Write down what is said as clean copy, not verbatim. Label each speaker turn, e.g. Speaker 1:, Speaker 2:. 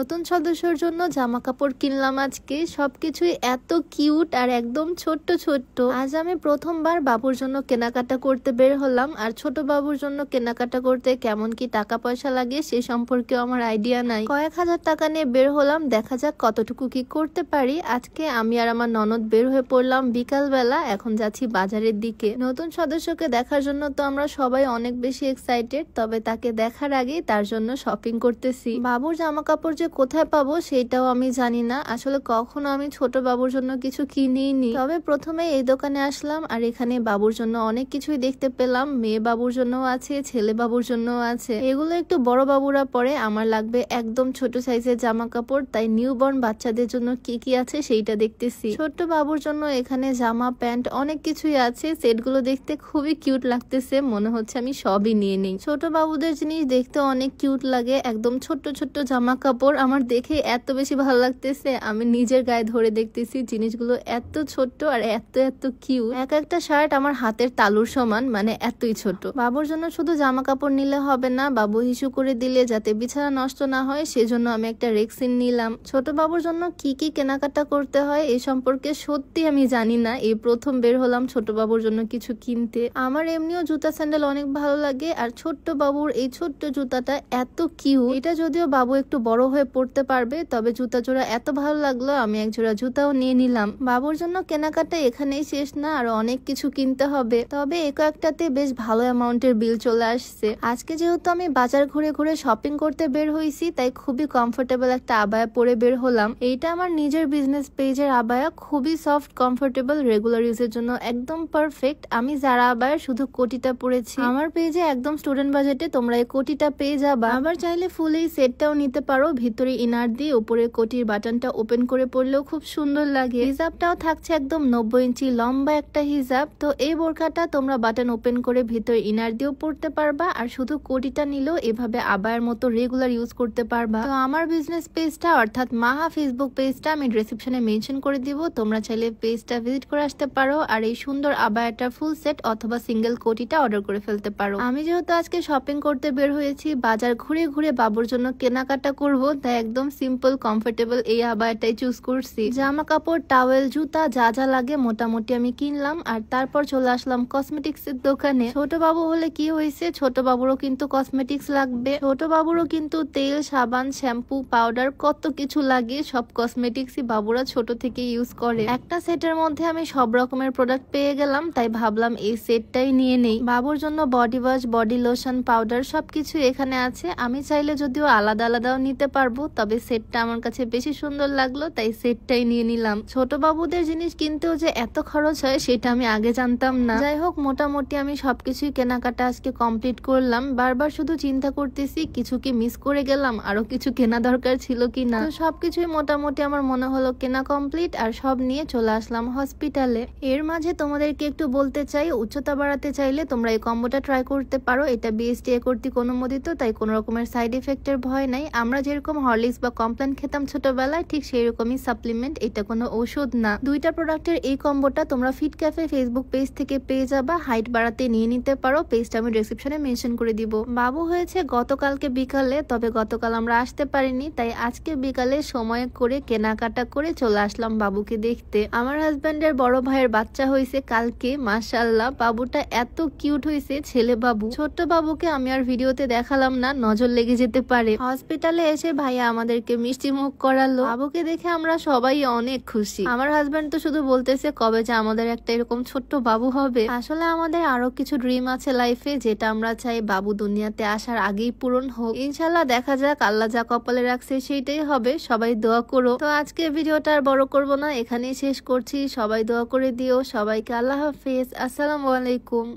Speaker 1: নতুন সদস্যর জন্য জামা কাপড় কিনলাম আজকে। সবকিছুই এত কিউট আর একদম ছোট্ট ছোট্ট। আজ আমি প্রথমবার বাবুর জন্য কেনাকাটা করতে বের হলাম। আর ছোট বাবুর জন্য কেনাকাটা করতে কেমন কি টাকা পয়সা লাগে সে সম্পর্কে আমার আইডিয়া নাই। কয়েক হাজার টাকা নিয়ে বের হলাম, দেখা যাক কতটুকু কি করতে পারি। আজকে আমি আর আমার ননদ বের হয়ে পড়লাম বিকাল বেলা। এখন যাচ্ছি বাজারের দিকে। নতুন সদস্যকে দেখার জন্য তো আমরা সবাই অনেক বেশি এক্সাইটেড, তবে তাকে দেখার আগে তার জন্য শপিং করতেছি। বাবুর জামা কাপড় যে কোথায় পাবো সেটাও আমি জানি না। আসলে কখনো আমি ছোট বাবুর জন্য কিছু কিনিই নি। তবে প্রথমে এই দোকানে আসলাম আর এখানে বাবুর জন্য অনেক কিছুই দেখতে পেলাম। মেয়ে বাবুর জন্য আছে, ছেলে বাবুর জন্য আছে। এগুলো একটু বড় বাবুরা পরে, আমার লাগবে একদম ছোট সাইজের জামা কাপড়। তাই নিউবর্ন বাচ্চাদের জন্য কি কি আছে সেইটা দেখতেছি। ছোট্ট বাবুর জন্য এখানে জামা প্যান্ট অনেক কিছুই আছে। সেটগুলো দেখতে খুবই কিউট লাগতেছে, মনে হচ্ছে আমি সবই নিয়ে নিই। ছোট বাবুদের জিনিস দেখতে অনেক কিউট লাগে, একদম ছোট্ট ছোট্ট জামা কাপড় আমার দেখে এত বেশি ভালো লাগতেছে। আমি নিজের গায়ে ধরে দেখতেছি জিনিসগুলো এত ছোট্ট আর এত এত কিউট। এক একটা শার্ট আমার হাতের তালুর সমান, মানে এতই ছোট। বাবুর জন্য শুধু জামা কাপড় নিলে হবে না, বাবু হিসু করে দিলে যাতে বিছানা নষ্ট না হয় সেজন্য আমি একটা রেক্সিন নিলাম। ছোট বাবুর জন্য কি কি কেনাকাটা করতে হয় এই সম্পর্কে সত্যি আমি জানি না। এই প্রথম বের হলাম ছোট বাবুর জন্য কিছু কিনতে। আমার এমনিও জুতা স্যান্ডেল অনেক ভালো লাগে, আর ছোট্ট বাবুর এই ছোট্ট জুতাটা এত কিউট। এটা যদিও বাবু একটু বড় হয়ে পড়তে পারবে, তবে জুতা জোড়া এত ভালো লাগলো আমি এক জোড়া জুতাও নিয়ে নিলাম। বাবুর জন্য কেনাকাটা এখানেই শেষ না, আরো অনেক কিছু কিনতে হবে। তবে একটাতে বেশ ভালো অ্যামাউন্টের বিল চলে আসছে। আজকে যেহেতু আমি বাজার ঘুরে ঘুরে শপিং করতে বের হয়েছি, তাই খুবই কমফোর্টেবল একটা আবায়া পরে বের হলাম। এইটা আমার নিজের বিজনেস পেজের আবায়া, খুবই সফট কমফোর্টেবল, রেগুলার ইউজের জন্য একদম পারফেক্ট। আমি যারা আবায়া শুধু কোটিটা পরেছি। আমার পেজে একদম স্টুডেন্ট বাজেটে তোমরা এই কোটিটা পেয়ে যাবা। আবার চাইলে ফুল এই সেটটাও নিতে পারো, ভিতরে ইনার দিয়ে উপরে কোটির বাটনটা ওপেন করে পরলেও খুব সুন্দর লাগে। হিজাবটাও থাকছে একদম 90 ইঞ্চি লম্বা একটা হিজাব। তো এই বোরকাটা তোমরা বাটন ওপেন করে ভিতরে ইনার দিয়েও পরতে পারবা, আর শুধু কোটিটা নিলেও এভাবে আবায়ের মতো রেগুলার ইউজ করতে পারবা। তো আমার বিজনেস পেজটা অর্থাৎ মাহা ফেসবুক পেজটা আমি ডেসক্রিপশনে মেনশন করে দিব, তোমরা চাইলে পেজটা ভিজিট করে আসতে পারো আর এই সুন্দর আবায়াটা ফুল সেট অথবা সিঙ্গেল কোটিটা অর্ডার করে ফেলতে পারো। আমি যেহেতু আজকে শপিং করতে বের হয়েছি, বাজার ঘুরে ঘুরে বাবুর জন্য কেনাকাটা করব, তাই একদম সিম্পল কমফোর্টেবল এই আবায়াটাই চুজ করছি। জামা কাপড়, টাওয়েল, জুতা যা যা লাগে মোটামুটি আমি কিনলাম। আর তারপর চলে আসলাম কসমেটিক্স এর দোকানে। ছোট বাবু হলে কি হয়েছে, ছোট বাবুরও কিন্তু কসমেটিক্স লাগবে। ছোট বাবুরও কিন্তু তেল, সাবান, শ্যাম্পু, পাউডার কত কিছু লাগে। সব কসমেটিক্সই বাবুরা ছোট থেকে ইউজ করে। একটা সেটের মধ্যে আমি সব রকমের প্রোডাক্ট পেয়ে গেলাম, তাই ভাবলাম এই সেটটাই নিয়ে নেই। বাবুর জন্য body wash, body lotion, powder সবকিছু এখানে আছে। আমি চাইলে যদিও আলাদা আলাদাও নিতে পারবো, তবে সেটটা আমার কাছে বেশি সুন্দর লাগলো, তাই সেটটাই নিয়ে নিলাম। ছোট বাবুদের জিনিস কিনতেও যে এত খরচ হয় সেটা আমি আগে জানতাম না। যাই হোক, মোটামুটি আমি সবকিছুই কেনাকাটা আজকে কমপ্লিট করলাম। বারবার শুধু চিন্তা করতেছি কিছু কি মিস করে গেলাম, আরো কিছু কেনা দরকার ছিল কিনা। তো সবকিছুই মোটামুটি আমার মনে হলো কেনা কমপ্লিট, আর সব নিয়ে চলে আসলাম হসপিটালে। এর মাঝে তোমাদেরকে একটু বলতে চাই, উচ্চতা বাড়াতে চাইলে তোমরা এই কম্বোটা ট্রাই করতে পারো। এটা বিএসটিআই কর্তৃক অনুমোদিত, তাই কোনো রকমের সাইড এফেক্টের ভয় নাই। আমরা যেরকম হরলিক্স বা কমপ্ল্যান খেতাম ছোটবেলায়, ঠিক সেই রকমই সাপ্লিমেন্ট, এটা কোনো ওষুধ না। দুইটা প্রোডাক্টের এই কম্বোটা তোমরা ফিট ক্যাফে ফেসবুক পেজ থেকে পেয়ে যাবা। হাইট বাড়াতে নিয়ে নিতে পারো, পেজটা আমি ডেসক্রিপশনে মেনশন করে দিব। বাবু হয়েছে গতকালকে বিকালে, তবে গতকাল আমরা আসতে পারিনি, তাই আজকে বিকালে সময় করে কেনাকাটা করে চলে আসলাম বাবুকে দেখতে। আমার হাজবেন্ডের বড় ভাইয়ের বাচ্চা হয়েছে কালকে, মাশাআল্লাহ বাবুটা এত কিউট হয়েছে, ছেলে বাবু। ছোট্ট বাবুকে আমি আর ভিডিওতে দেখালাম না, নজর লেগে যেতে পারে। হসপিটালে এসে ভাইয়া আমাদেরকে মিষ্টি মুখ করালো। বাবুকে দেখে আমরা সবাই অনেক খুশি। আমার হাজবেন্ড তো শুধু বলতেছে কবে যে আমাদের একটা এরকম ছোট্ট বাবু হবে। আসলে আমাদের আরো কিছু ড্রিম আছে লাইফে, যেটা আমরা চাই বাবু দুনিয়াতে আসার আগেই পূরণ হোক। ইনশাল্লাহ দেখা যাক, আল্লাহ যা কপালে রাখছে সেইটাই হবে। সবাই দোয়া করো। তো আজকে ভিডিওটা আর বড় করবো না, এখানেই শেষ করছি। সবাই দোয়া করে দিও। সবাইকে আল্লাহ হাফেজ, আসসালামু আলাইকুম।